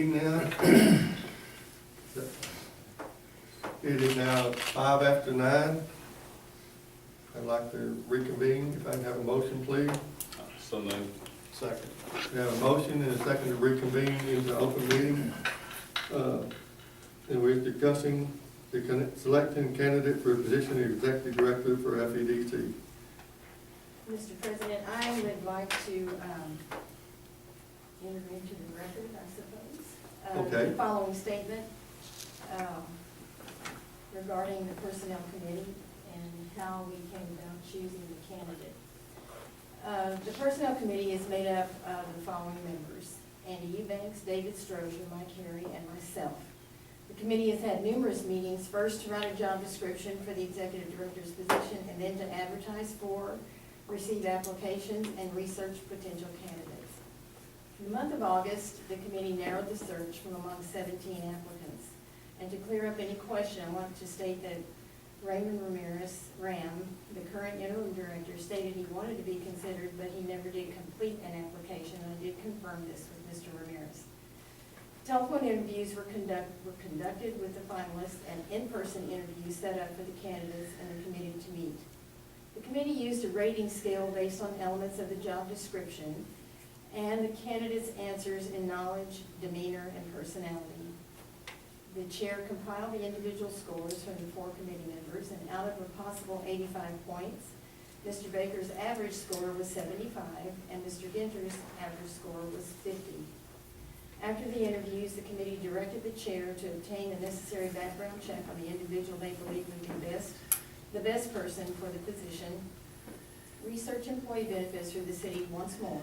Now, it is now 9:05. I'd like to reconvene. If I can have a motion, please. So moved. Second. We have a motion and a second to reconvene into open meeting. And we're discussing selecting candidate for a position of executive director for FEDC. Mr. President, I would like to enter into the record, I suppose. Okay. The following statement regarding the Personnel Committee and how we came about choosing the candidate. The Personnel Committee is made up of the following members: Andy Eubanks, David Strozier, Mike Harry, and myself. The committee has had numerous meetings, first to write a job description for the executive director's position, and then to advertise for, receive applications, and research potential candidates. In the month of August, the committee narrowed the search from among 17 applicants. And to clear up any question, I want to state that Raymond Ramirez, Ram, the current interim director, stated he wanted to be considered, but he never did complete an application. I did confirm this with Mr. Ramirez. Telephone interviews were conducted with the finalists, and in-person interviews set up for the candidates and the committee to meet. The committee used a rating scale based on elements of the job description and the candidates' answers in knowledge, demeanor, and personality. The chair compiled the individual scores from the 4 committee members, and out of a possible 85 points, Mr. Baker's average score was 75, and Mr. Ginter's average score was 50. After the interviews, the committee directed the chair to obtain the necessary background check on the individual they believed would be the best person for the position, research employee benefits through the city once more,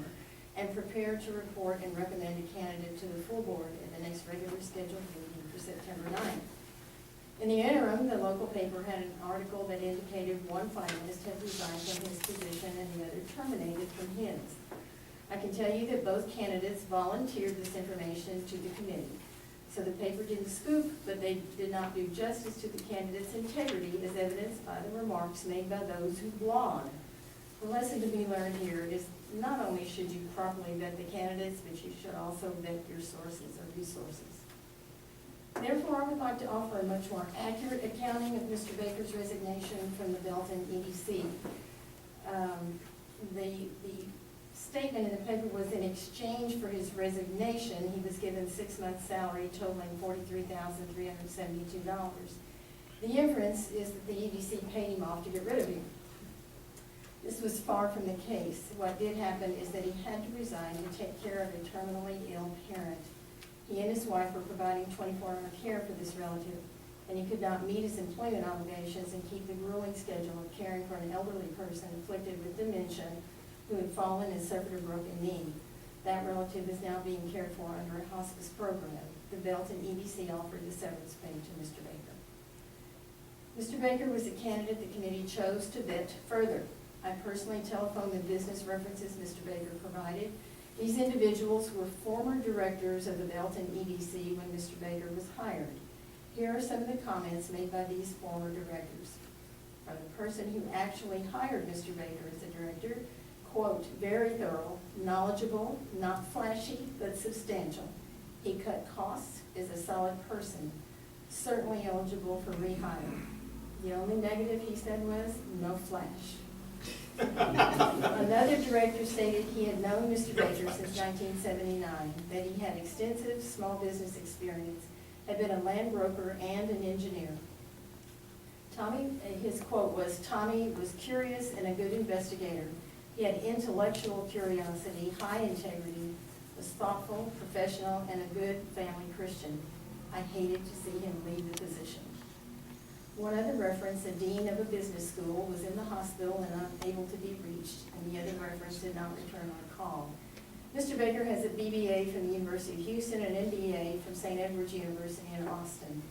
and prepare to report and recommend a candidate to the full board at the next regular scheduled meeting for September 9th. In the interim, the local paper had an article that indicated one finalist had resigned from his position and the other terminated from his. I can tell you that both candidates volunteered this information to the committee. So the paper didn't scoop, but they did not do justice to the candidate's integrity as evidenced by the remarks made by those who blog. The lesson to be learned here is not only should you properly vet the candidates, but you should also vet your sources or resources. Therefore, I would like to offer a much more accurate accounting of Mr. Baker's resignation from the Belton EDC. The statement in the paper was in exchange for his resignation, he was given 6 months' salary totaling $43,372. The inference is that the EDC paid him off to get rid of him. This was far from the case. What did happen is that he had to resign to take care of a terminally ill parent. He and his wife were providing 24-hour care for this relative, and he could not meet his employment obligations and keep the grueling schedule of caring for an elderly person afflicted with dementia who had fallen and suffered a broken knee. That relative is now being cared for under a hospice program. The Belton EDC offered the severance pay to Mr. Baker. Mr. Baker was a candidate the committee chose to vet further. I personally telephoned the business references Mr. Baker provided. These individuals were former directors of the Belton EDC when Mr. Baker was hired. Here are some of the comments made by these former directors. From the person who actually hired Mr. Baker as a director, quote, very thorough, knowledgeable, not flashy, but substantial. He cut costs, is a solid person, certainly eligible for rehire. The only negative he said was, no flash. Another director stated he had known Mr. Baker since 1979, that he had extensive small business experience, had been a land broker and an engineer. His quote was, Tommy was curious and a good investigator. He had intellectual curiosity, high integrity, was thoughtful, professional, and a good family Christian. I hated to see him leave the position. One other reference, a dean of a business school, was in the hospital and unable to be reached, and the other reference did not return our call. Mr. Baker has a BBA from the University of Houston and an MBA from St. Edward's University in Austin.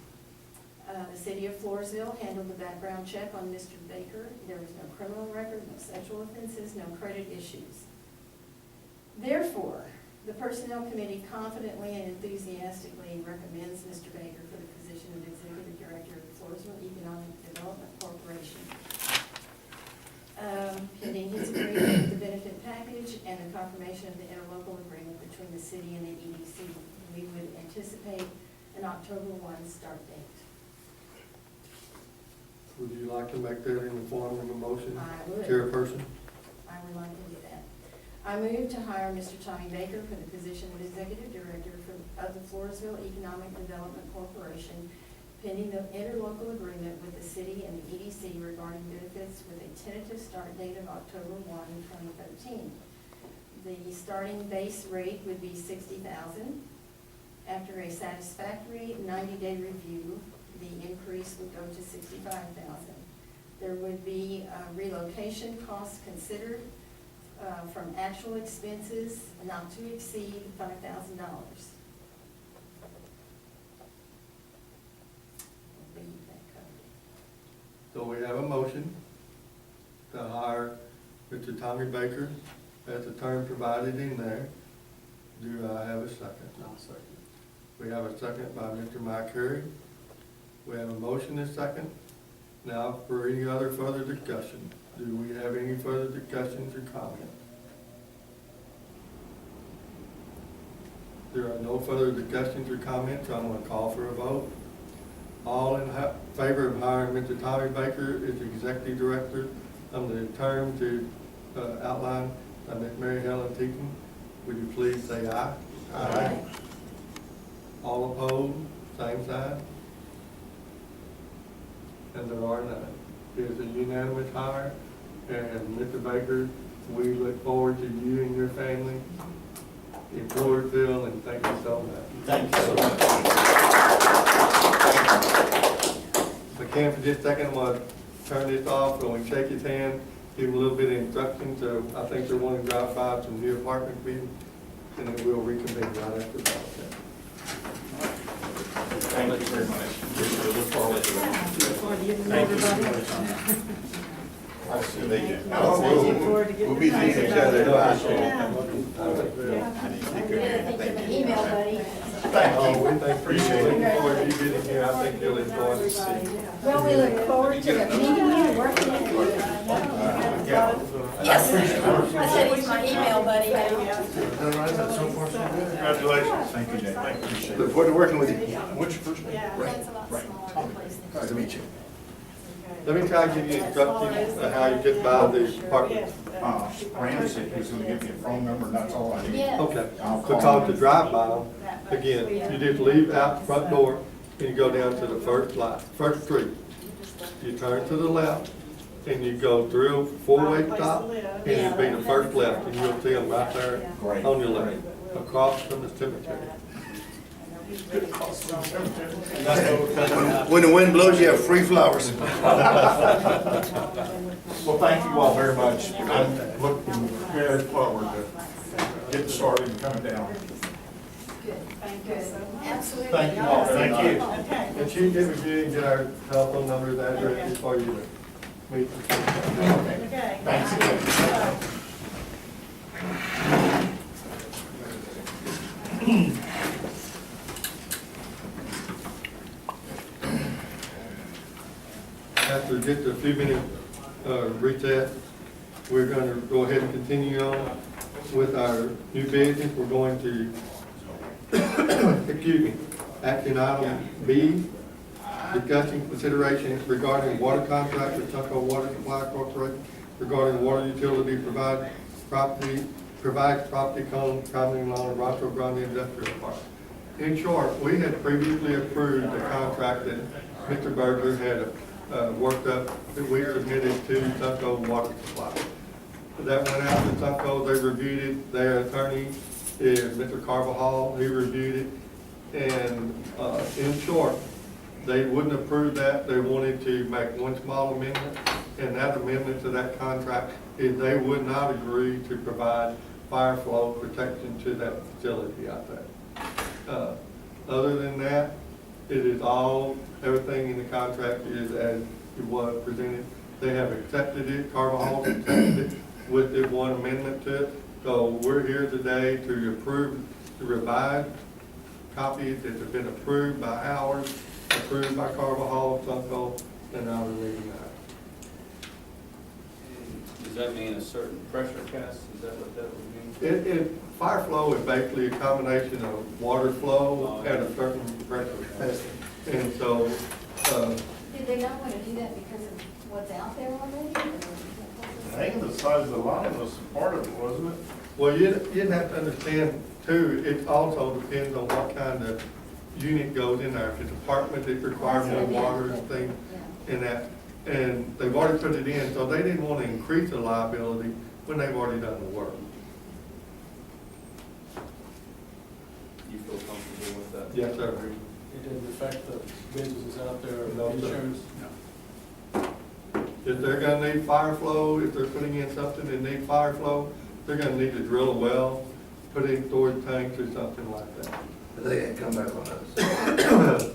The city of Floresville handled the background check on Mr. Baker. There was no criminal record, no sexual offenses, no credit issues. Therefore, the Personnel Committee confidently and enthusiastically recommends Mr. Baker for the position of Executive Director of Floresville Economic Development Corporation. Pending his agreement with the benefit package and the confirmation of the interlocal agreement between the city and the EDC, we would anticipate an October 1 start date. Would you like to make that in the form of a motion? I would. Chairperson? I would like to do that. I move to hire Mr. Tommy Baker for the position of Executive Director of the Floresville Economic Development Corporation, pending the interlocal agreement with the city and the EDC regarding benefits with a tentative start date of October 1, 2013. The starting base rate would be $60,000. After a satisfactory 90-day review, the increase would go to $65,000. There would be relocation costs considered from actual expenses not to exceed $5,000. So we have a motion to hire Mr. Tommy Baker at the term provided in there. Do I have a second? I'll second. We have a second by Mr. Mike Harry. We have a motion and a second. Now, for any other further discussion, do we have any further discussions or comments? There are no further discussions or comments, so I'm going to call for a vote. All in favor of hiring Mr. Tommy Baker as Executive Director under the term to outline by Ms. Mary Helen Teaton, would you please say aye? Aye. All opposed, same sign? And there are none. It is a unanimous hire, and Mr. Baker, we look forward to you and your family in Floresville, and thank you so much. Thank you so much. If I can for just a second, I'm going to turn this off, and we shake his hand, give him a little bit of instruction, so I think they're wanting to drive by some new apartment meeting, and then we'll reconvene right after that. Thank you very much. We look forward to that. Thank you. Nice to meet you. We'll be seeing each other. Thank you. Email, buddy. Thank Oh, you. we thank Appreciate it. for you getting here. I think you'll enjoy the city. Well, we look forward to meeting you and working with you. Yeah. Yes. I said he's my email buddy. Congratulations. Thank you, Jay. Thank you. Appreciate it. Look forward to working with you. What's your first name? It's a lot smaller place than. Nice to meet you. Let me try to give you instructions on how you get by the apartment. Randy said he was gonna give me a phone number, and that's all I need. Yeah. Okay, I'll so call talk to him. drive by them. Again, you just leave out the front door and you go down to the first street. You turn to the left and you go through a four-way stop and it'll be the first left and you'll see them right there Great. on your left, across from the cemetery. When the wind blows, you have free flowers. Well, thank you all very much. I'm looking very forward to getting started and coming down. Good, good. Absolutely. Thank you all. Thank you. And she can give you and get our telephone numbers, addresses for you to meet. Okay. Thanks again. After just a few minutes recess, we're going to go ahead and continue on with our new business. We're going to, excuse me, action item B, discussing consideration regarding water contract with Tuckahoe Water Supply Corporation regarding water utility provides property commonly known as Rancho Grande Industrial Park. In short, we had previously approved the contract that Mr. Berger had worked up, that we submitted to Tuckahoe Water Supply. That went out to Tuckahoe, they reviewed it, their attorney is Mr. Carvajal, he reviewed it, and in short, they wouldn't approve that, they wanted to make one small amendment, and that amendment to that contract is they would not agree to provide fire flow protection to that facility out there. Other than that, it is all, everything in the contract is as it was presented. They have accepted it, Carvajal accepted it with the one amendment to it. So we're here today to approve the revised copies that have been approved by ours, approved by Carvajal, Sunco, and our leading. Is does that mean a certain pressure test? Is that what that would mean? Fire flow is basically a combination of water flow at a certain pressure. And so, Did they not want to do that because of what's out there already? I think the size of the line was part of it, wasn't it? well, you'd have to understand too, it also depends on what kind of unit goes in there. If it's apartment, it requires more water and things and that. And they've already put it in, so they didn't want to increase the liability when they've already done the work. You feel comfortable with that? Yes, sir. It didn't affect the businesses out there, No, sir. insurance? If they're gonna need fire flow, if they're putting in something that needs fire flow, they're gonna need to drill a well, put in storage tanks or something like that. They ain't come back on us.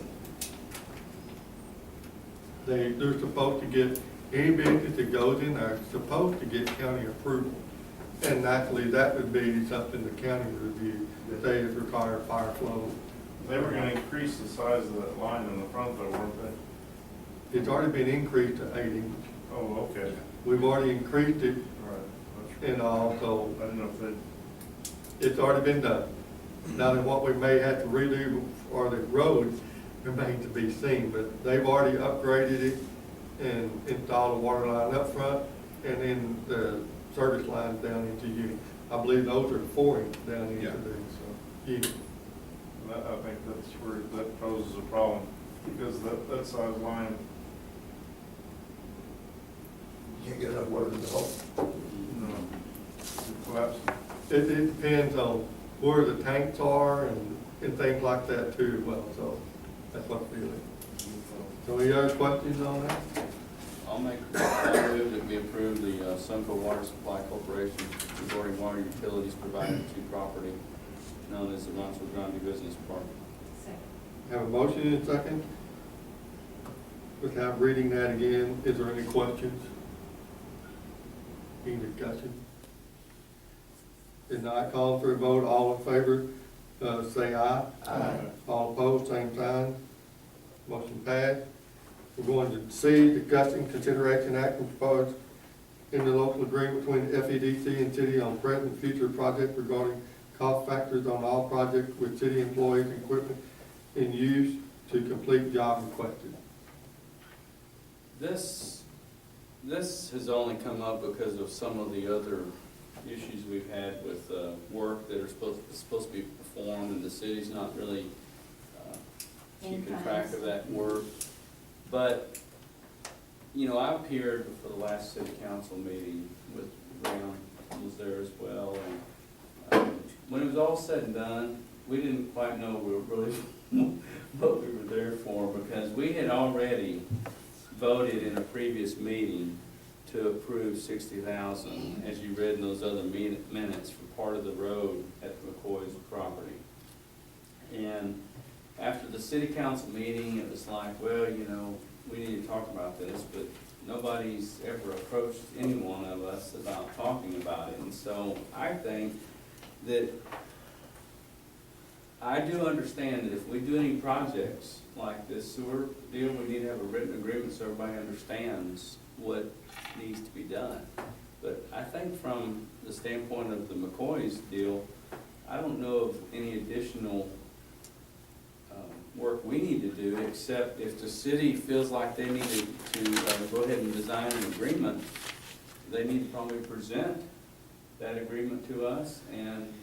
They're supposed to get, any business that goes in there is supposed to get county approval. And naturally, that would be something the county would review, if they require fire flow. They were gonna increase the size of that line in the front though, weren't they? It's already been increased to 8 inches. Oh, okay. We've already increased it Right. That's right. and also, I didn't know if they, it's already been done. Now then what we may have to redo for the roads remains to be seen, but they've already upgraded it and installed a water line up front and then the service lines down into unit. I believe those are 4 inch down into Yeah. the unit. I think that's where that poses a problem, because that size line, You can't get enough water to the hole. you know, it collapses. It depends on where the tanks are and things like that too as well, so that's what I'm feeling. So any other questions on that? I'll move that we approve the Sunco Water Supply Corporation regarding water utilities provided to property known as the Ronson Grande Business Park. Second. Have a motion and a second? Without reading that again, is there any questions? Any discussion? If not, call for a vote, all in favor, say aye. Aye. All opposed, same sign. Motion passed. We're going to C, discussing consideration action proposed in the local agreement between FEDC and city on present and future projects regarding cost factors on all projects with city employees and equipment in use to complete job requested. This has only come up because of some of the other issues we've had with work that are supposed to be performed, and the city's not really keeping track of that work. But, you know, I appeared for the last city council meeting with Brown, was there as well, and when it was all said and done, we didn't quite know really what we were there for, because we had already voted in a previous meeting to approve $60,000, as you read in those other minutes, for part of the road at McCoy's property. And after the city council meeting, it was like, well, you know, we need to talk about this, but nobody's ever approached any one of us about talking about it. And so I think that I do understand that if we do any projects like this sewer deal, we need to have a written agreement so everybody understands what needs to be done. But I think from the standpoint of the McCoy's deal, I don't know of any additional work we need to do, except if the city feels like they need to go ahead and design an agreement, they need to probably present that agreement to us. And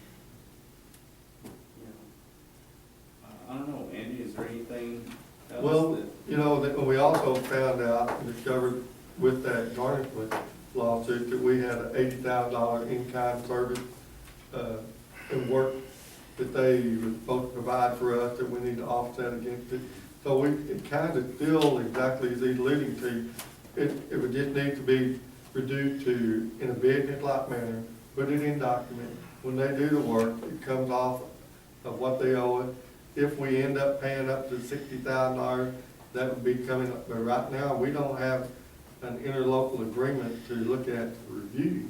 I don't know, Andy, is there anything else? Well, you know, that we also found out, and discovered with that garnishment lawsuit, that we had an $80,000 in-kind service and work that they were supposed to provide for us that we need to offset against it. So it kind of still, exactly as he's alluding to, it would just need to be reduced to, in a business-like manner, put it in document. When they do the work, it comes off of what they owe us. If we end up paying up to $60,000, that would be coming up. But right now, we don't have an interlocal agreement to look at to review.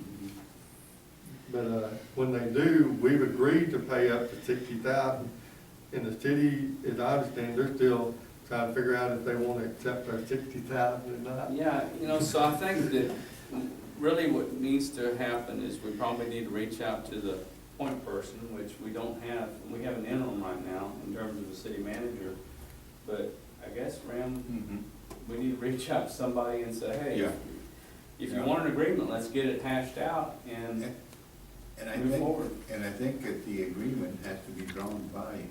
But when they do, we've agreed to pay up to $60,000. And the city, as I understand, they're still trying to figure out if they want to accept our $60,000 or not. Yeah, you know, so I think that really what needs to happen is we probably need to reach out to the point person, which we don't have. We have an interim right now in terms of the city manager. But I guess, Ram, we need to reach out to somebody and say, hey, Yeah. if you want an agreement, let's get it hashed out and And I move think, forward. and I think that the agreement has to be drawn by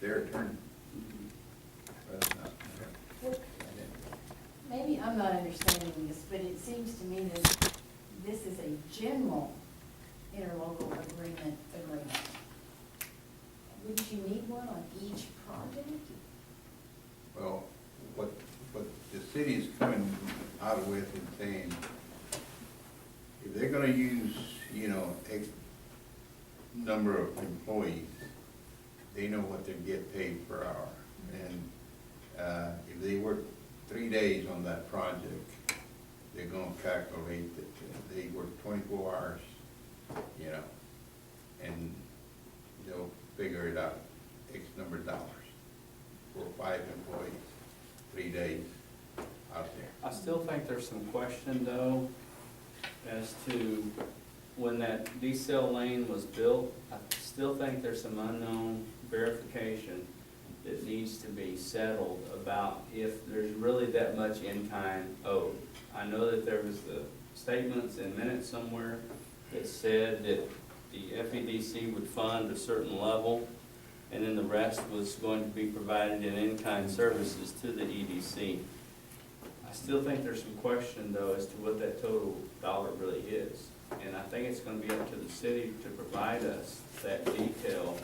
their attorney. Maybe I'm not understanding this, but it seems to me that this is a general interlocal agreement. Wouldn't you need one on each project? Well, what the city is coming out with and saying, if they're gonna use, X number of employees, they know what they get paid per hour. And, if they work 3 days on that project, they're gonna calculate that they work 24 hours, and they'll figure it out, X number of dollars for 5 employees, 3 days out there. I still think there's some question though as to when that decel lane was built. I still think there's some unknown verification that needs to be settled about if there's really that much in-kind owed. I know that there was the statements in minutes somewhere that said that the FEDC would fund a certain level, and then the rest was going to be provided in in-kind services to the EDC. I still think there's some question though as to what that total dollar really is. And I think it's gonna be up to the city to provide us that detail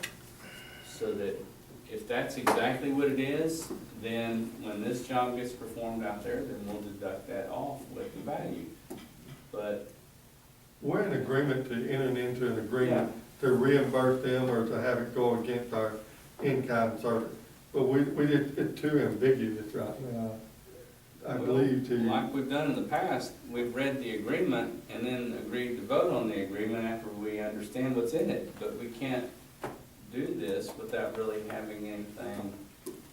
so that if that's exactly what it is, then when this job gets performed out there, then we'll deduct that off with the value. But We're in agreement to enter into an agreement to reimburse them or to have it go against our in-kind service. But we did, it's too ambiguous right now, I believe, to. like we've done in the past, we've read the agreement and then agreed to vote on the agreement after we understand what's in it. But we can't do this without really having anything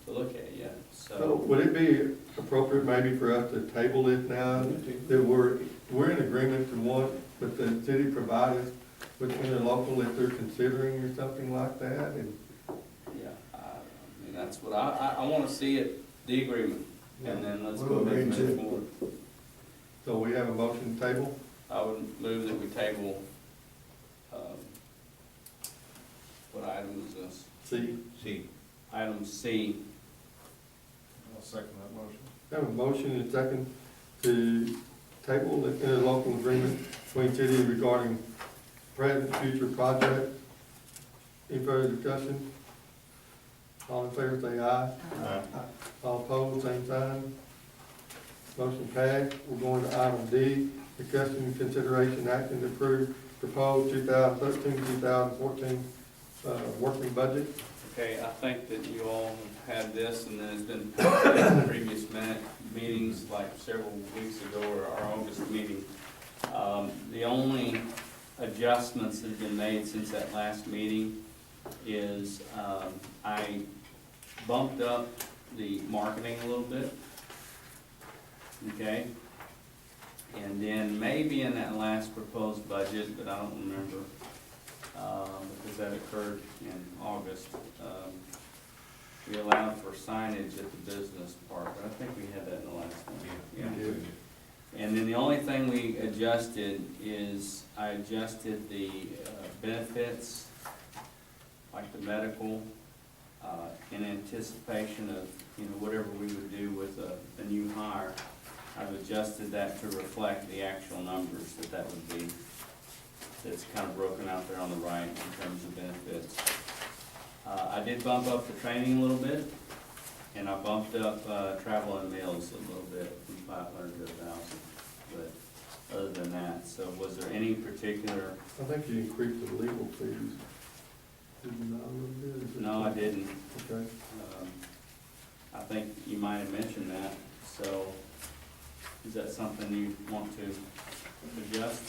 to look at yet, So so. would it be appropriate maybe for us to table this now, that we're in agreement to one, but the city provide us with interlocal if they're considering or something like that, and. Yeah, I mean, that's what I wanna see it, the agreement, and then let's go We'll ahead and arrange move it. forward. So we have a motion to table? I would move that we table, what item is this? C. See, Item C. I'll second that motion. Have a motion and a second to table the interlocal agreement between city regarding present, future projects. Any further discussion? All in favor say aye. All opposed, same sign. Motion passed. We're going to item D, discussion and consideration action to approve proposed 2013-2014 working budget. Okay, I think that you all have had this, and then it's been posted in previous meetings, like several weeks ago, or our August meeting. The only adjustments that have been made since that last meeting is, I bumped up the marketing a little bit, okay? And then maybe in that last proposed budget, but I don't remember, because that occurred in August, we allowed for signage at the business park, but I think we had that in the last one. Yeah. And then the only thing we adjusted is, I adjusted the benefits, like the medical, in anticipation of, whatever we would do with a new hire. I've adjusted that to reflect the actual numbers that would be. That's kind of broken out there on the right in terms of benefits. I did bump up the training a little bit, and I bumped up travel and meals a little bit from 500 to 1,000. But other than that, so was there any particular? I think you increased the legal fees. Did you not a little bit? No, I didn't. Okay. I think you might have mentioned that. So is that something you want to adjust?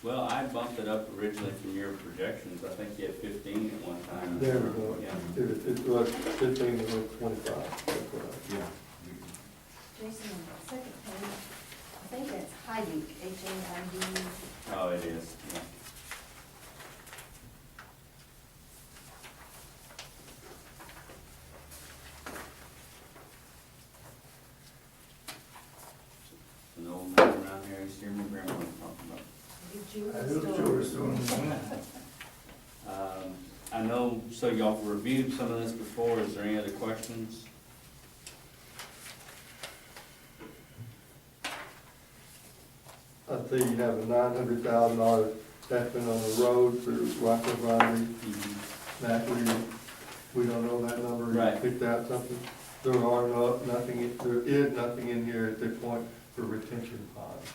Well, I bumped it up originally from your projections. I think you had 15 at one time. There we go. Yeah. It was 15 to 25. That's right. yeah. Jason, Heidi, H-A-I-D. Oh, it is, yeah. An old man around here, you hear my grandma talking about. I knew the children's doing. I know, so y'all have reviewed some of this before, is there any other questions? I see you have a $900,000 estimate on the road for Rockland Riley. That we don't know that number. You Right. picked out something. There is nothing in here at this point for retention ponds.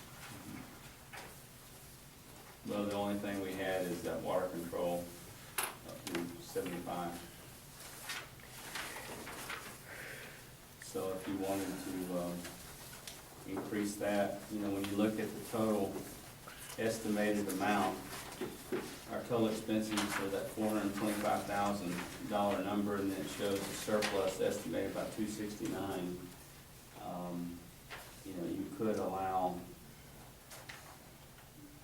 Well, the only thing we had is that water control up to 75. So if you wanted to increase that, you know, when you look at the total estimated amount, our total expenses are that $425,000 number, and then it shows a surplus estimated about $269. You know, you could allow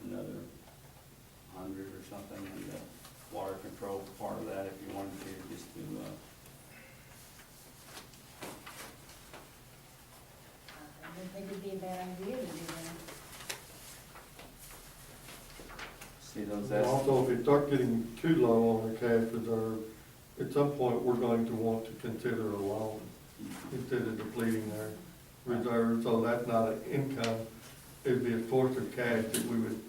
another 100 or something in the water control part of that if you wanted to, just to, I didn't think it'd be a bad idea to do that. see those And estimates. also, if you start getting too low on the cash reserve, at some point, we're going to want to consider a loan instead of depleting our reserve, so that's not an income. It'd be a source of cash that we would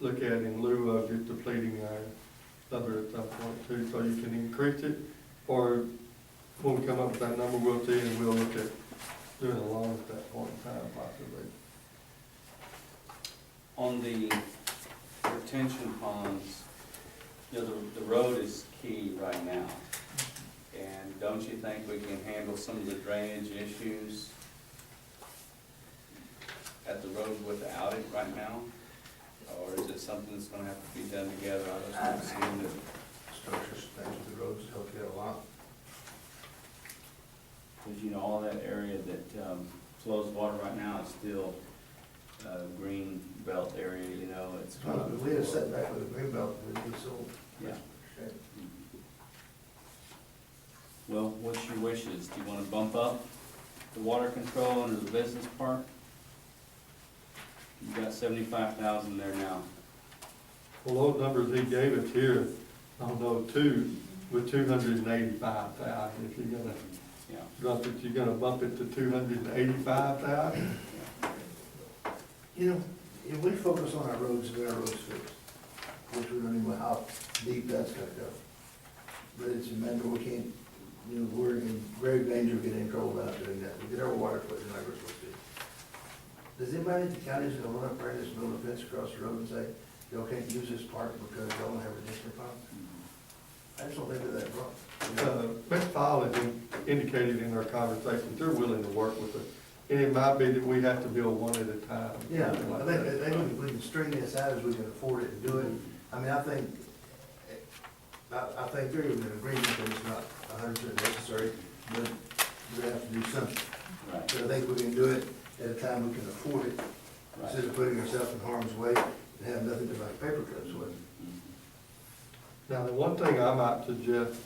look at in lieu of just depleting our number at some point too, so you can increase it, or when we come up with that number, we'll see, and we'll look at doing a loan at that point in time possibly. On the retention ponds, you know, the road is key right now. And don't you think we can handle some of the drainage issues at the road without it right now? Or is it something that's gonna have to be done together? I just don't see that. Structures, things with the roads help you out a lot. Because, you know, all that area that flows water right now is still green belt area, you know, it's. If we had a setback with a green belt, we'd be so. Yeah. Well, what's your wishes? Do you want to bump up the water control under the business park? You got 75,000 there now. Well, those numbers he gave us here, I don't know, with 285,000, if you're gonna Yeah. you're gonna bump it to 285,000? You know, if we focus on our roads and our roads fixed, which we don't even know how deep that's gonna go. But it's a matter, we can't, you know, we're in grave danger of getting in trouble about doing that. We get our water put in like we're supposed to. Does anybody in the county gonna run up there and just build a fence across the road and say, y'all can't use this park because y'all don't have a district pond? I just don't think that that's wrong. Ms. Fowle has indicated in our conversations, they're willing to work with us. And it might be that we have to build one at a time. Yeah, something like I that. think we can string this out as we can afford it and do it. I mean, I think there is an agreement that it's not 100% necessary, but we have to do something. Right, But I think we can do it at a time we can afford it, instead right. of putting ourselves in harm's way and have nothing to buy paper cups with. Now, the one thing I might suggest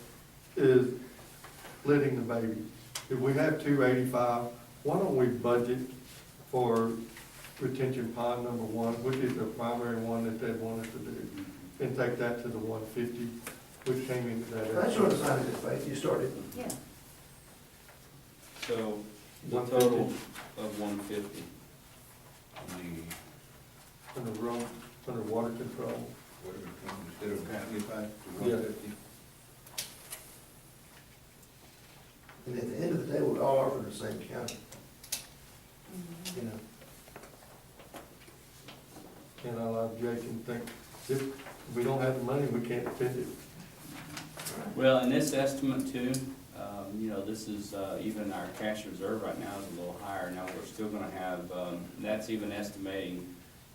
is splitting the baby. If we have 285, why don't we budget for retention pond number 1, which is the primary one that they wanted to do, and take that to the 150, which came into that. That's sort of sign of good faith, you started. Yeah. So, the 150. total of 150. Under road, under water control. Whatever it comes, instead of 75 to Yeah. 150. And at the end of the day, we all are from the same county, you know. And I like Jason think, if we don't have the money, we can't spend it. Well, in this estimate too, you know, this is, even our cash reserve right now is a little higher. Now, we're still gonna have, that's even estimating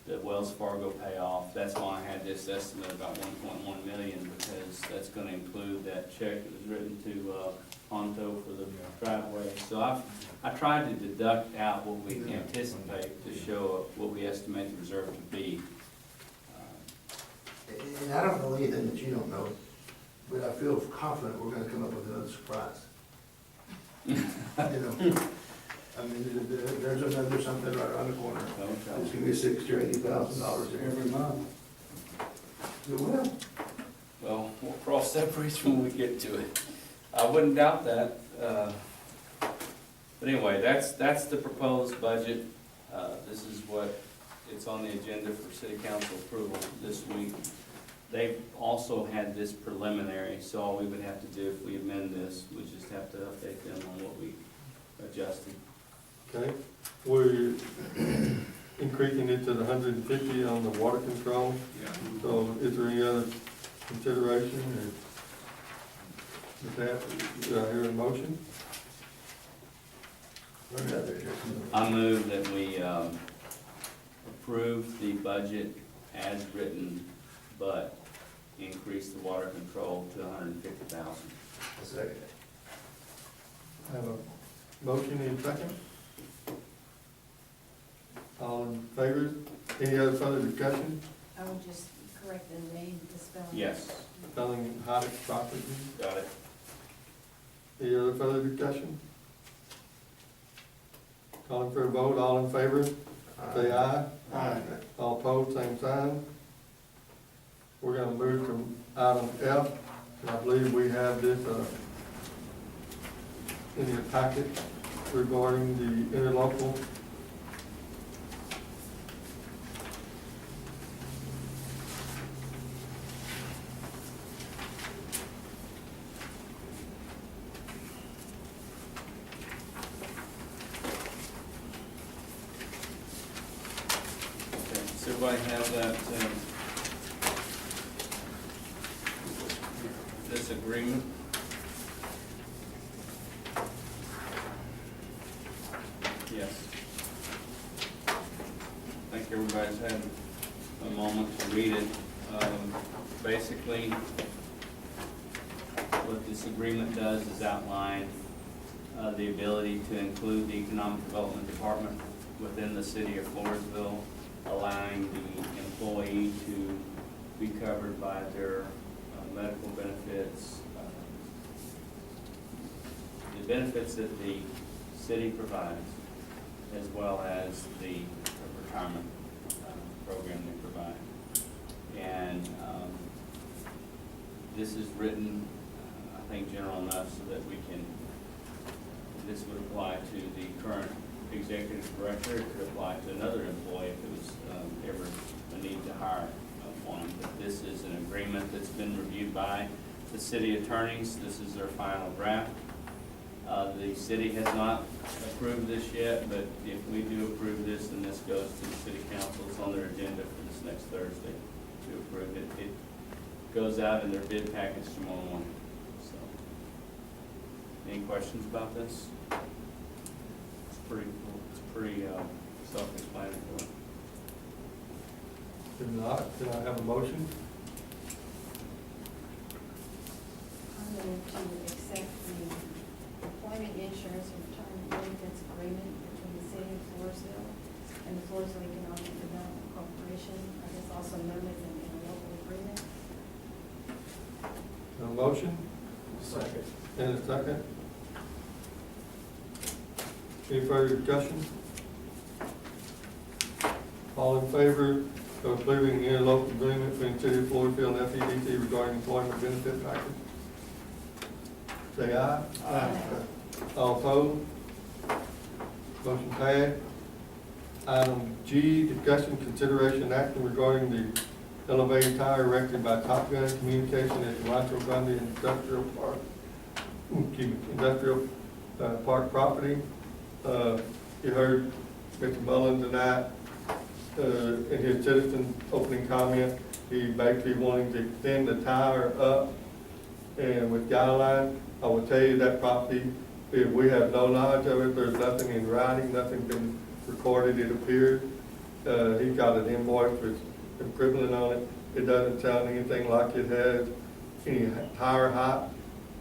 the Wells Fargo payoff. That's why I had this estimate about 1.1 million, because that's gonna include that check that was written to Ponto for the driveway. So I tried to deduct out what we anticipate to show what we estimate the reserve to be. And I don't know anything that you don't know, but I feel confident we're gonna come up with another surprise. You know, I mean, there's another something right around the corner. It's gonna be $60,000 or $80,000 every month. It will. Well, we'll cross that bridge when we get to it. I wouldn't doubt that. But anyway, that's the proposed budget. This is what, it's on the agenda for city council approval this week. They've also had this preliminary, so all we would have to do if we amend this, we just have to update them on what we adjusted. Okay, we're increasing it to the 150 on the water control. Yeah. So is there any other consideration or with that, do I hear a motion? I move that we approve the budget as written, but increase the water control to 150,000. A second. I have a motion and a second. All in favor? Any other further discussion? I would just correct the name, the spelling. Yes, Spelling Haddock property. got it. Any other further discussion? Calling for a vote, all in favor, say aye. Aye. All opposed, same sign. We're gonna move to item F, and I believe we have this, in your packet regarding the interlocal. Okay, so everybody have that, this agreement? Yes. I think everybody's had a moment to read it. Basically, what this agreement does is outline the ability to include the Economic Development Department within the city of Floresville, allowing the employee to be covered by their medical benefits, the benefits that the city provides, as well as the retirement program they provide. And this is written, I think, general enough so that we can, this would apply to the current executive director, it could apply to another employee if it was ever a need to hire one. But this is an agreement that's been reviewed by the city attorneys. This is their final draft. The city has not approved this yet, but if we do approve this, then this goes to the city council. It's on their agenda for this next Thursday to approve it. It goes out in their bid package tomorrow morning. So, any questions about this? It's pretty self-explanatory. If not, can I have a motion? I'm going to accept the employment insurance and retirement benefits agreement between the city of Floresville and the Floresville Economic Development Corporation. It's also known as an interlocal agreement. A motion Second. and a second. Any further discussion? All in favor of approving the interlocal agreement between the city of Floresville and FEDC regarding employment benefit package? Say aye. Aye. All opposed? Motion passed. Item G, discussion, consideration, action regarding the elevated tower erected by Top Gun Communication at the Rancho Grande Industrial Park, Industrial Park property. You heard Mr. Mullin tonight, in his citizen opening comment, he basically wanting to extend the tower up and with guidelines. I will tell you that property, if we have no knowledge of it, there's nothing in writing, nothing been recorded, it appears. He got an invoice with equivalent on it. It doesn't sound anything like it has any tire height.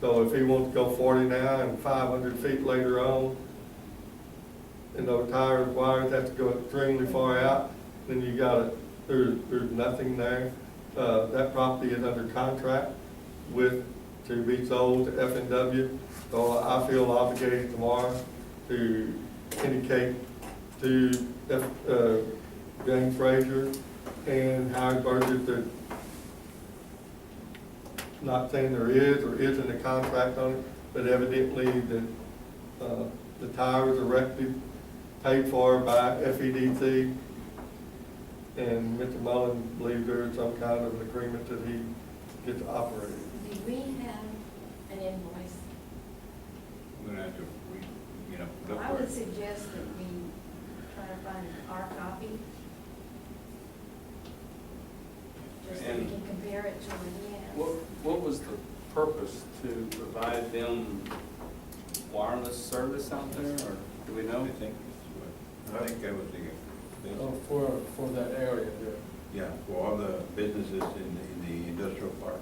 So if he wants to go 40 now and 500 feet later on, and those tires, wires have to go extremely far out, then you gotta, there's nothing there. That property is under contract to be sold to F&W. So I feel obligated tomorrow to indicate to James Frazier and Howard Burgess that, not saying there is or isn't a contract on it, but evidently that the tires are directly paid for by FEDC. And Mr. Mullen believes there is some kind of an agreement that he gets operated. Do we have an invoice? I'm gonna have to, look I for would it. suggest that we try to find our copy. Just so we And can compare it to what he has. What was the purpose, to provide them wireless service out there, or do we know? I think that was Oh, for that area there. yeah, for all the businesses in the industrial park.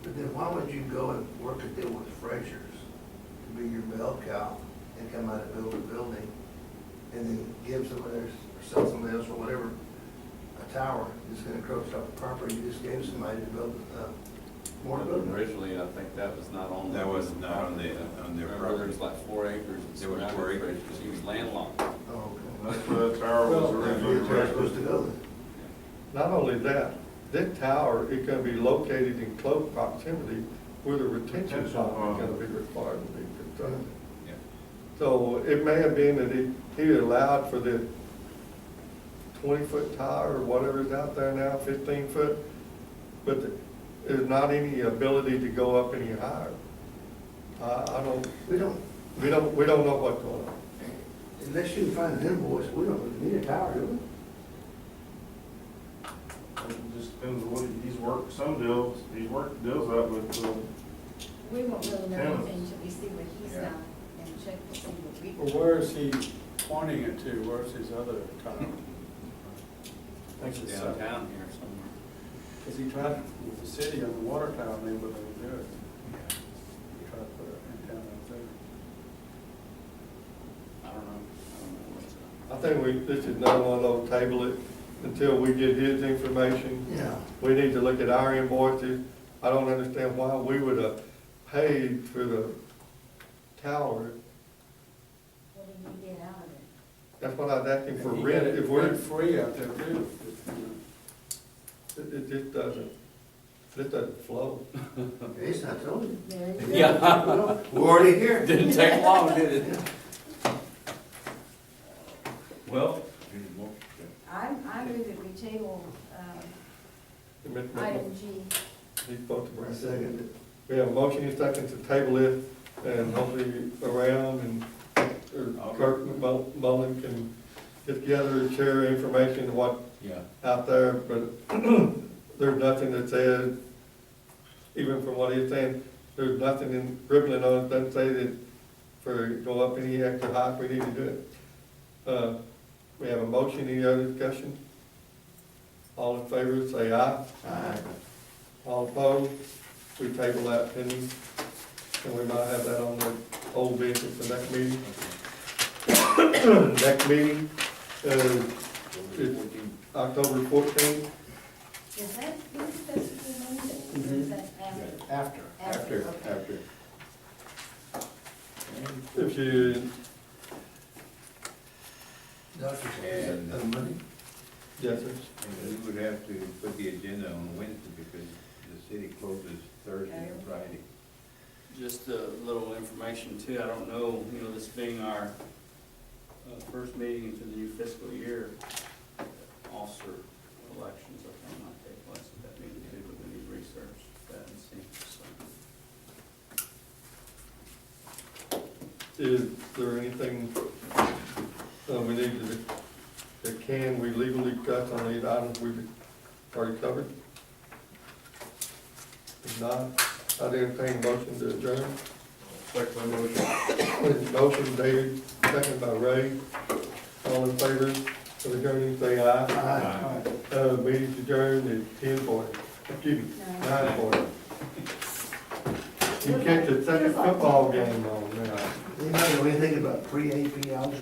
But then why would you go and work a deal with Frazier's to be your bell cow and come out and build a building and then give somebody else, or sell somebody else or whatever, a tower that's gonna encroach off the property you just gave somebody to build, more buildings? Originally, I think that was not on. That was not on their Remember, property. there was like 4 acres. There was 4 acres. Because he was landlocked. Oh, And that's where that tower was okay. originally That's where it's supposed to erected. go then. Not only that, this tower is gonna be located in close proximity where the retention Retention pond pond. is gonna be required to be constructed. Yeah. So it may have been that he allowed for the 20-foot tower or whatever is out there now, 15-foot, but there's not any ability to go up any higher. I don't, We don't, we don't know what's going on. unless you can find an invoice, we don't need a tower, do we? It just depends on what he's worked, he's worked deals out with, We won't really know Tenants. anything until we see what he's Yeah. done and check to see what we. Well, where is he pointing it to? Where's his other tower? I think it's downtown here somewhere. Because he tried with the city on the water tower, and they wouldn't do it. He tried to put it in town out there. I don't know what's I think this is another one of those table it until we get his information. Yeah. We need to look at our invoices. I don't understand why we would have paid for the tower. What did we get out of it? That's what I was asking for And he rent. got it If we're, rent-free out there too. it just doesn't flow. Jason, I told you. There you go. Yeah. We're already here. Didn't take long, did it? Well, I move that we table, item G. He's supposed to bring I it. second it. We have a motion and second to table it, and hopefully around and Kirk Mullen can get together and share information of what Yeah. out there, but there's nothing that says, even from what he's saying, there's nothing in scribbling on it, doesn't say that for go up any extra height, we need to do it. We have a motion, any other discussion? All in favor, say aye. Aye. All opposed, we table that pending, and we might have that on the old business for next meeting. Next meeting, is October 14th. Is that food festival Monday, or is that after? After. Okay. If you, And- Money? yes, sir. And we would have to put the agenda on Wednesday because the city closes Thursday and Friday. just a little information too. I don't know, this being our first meeting into the new fiscal year, officer elections, I think might take place at that meeting too, but we need to research that and see. So. Is there anything we need to, that can we legally discuss on these items we've already covered? If not, I'd entertain a motion to adjourn. second motion. Motion, David, second by Ray. All in favor, So adjourning, say aye. Aye. Meeting's adjourned at 10:40, excuse me, 9:40. You catch the second football game on now. Anybody know anything about pre-AP algebra?